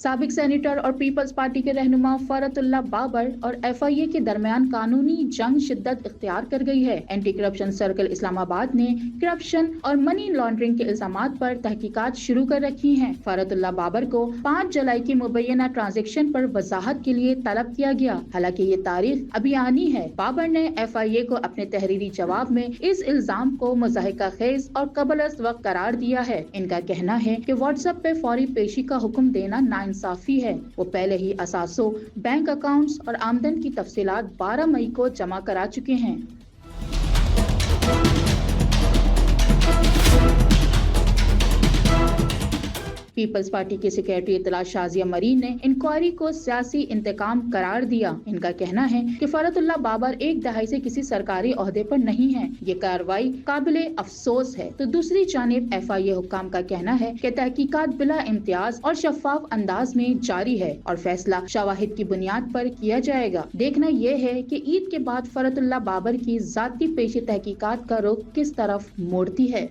سابق سینیٹر اور Peoples party کے رہنما فرحت اللہ بابر اور FIA کے درمیان قانونی جنگ شدت اختیار کر گئی ہے۔ اینٹی کرپشن سرکل اسلام آباد نے کرپشن اور منی لانڈرنگ کے الزامات پر تحقیقات شروع کر رکھی ہیں۔ فرحت اللہ بابر کو 5 جولائی کی مبینہ ٹرانزیکشن پر وضاحت کے لیے طلب کیا گیا، حالانکہ یہ تاریخ ابھی آنی ہے۔ بابر نے FIA کو اپنے تحریری جواب میں اس الزام کو مضحکہ خیز اور قبل از وقت قرار دیا ہے۔ ان کا کہنا ہے کہ واٹس ایپ پہ فوری پیشی کا حکم دینا ناانصافی ہے۔ وہ پہلے ہی اثاثوں، بینک اکاؤنٹس اور آمدن کی تفصیلات 12 مئی کو جمع کرا چکے ہیں۔ پیپلز پارٹی کی سیکریٹری اطلاع شازیہ مرین نے انکوائری کو سیاسی انتقام قرار دیا۔ ان کا کہنا ہے کہ فرحت اللہ بابر ایک دہائی سے کسی سرکاری عہدے پر نہیں ہے۔ یہ کارروائی قابل افسوس ہے۔ تو دوسری جانب FIA حکام کا کہنا ہے کہ تحقیقات بلا امتیاز اور شفاف انداز میں جاری ہے اور فیصلہ شواہد کی بنیاد پر کیا جائے گا۔ دیکھنا یہ ہے کہ عید کے بعد فرحت اللہ بابر کی ذاتی پیشی تحقیقات کا رخ کس طرف موڑتی ہے۔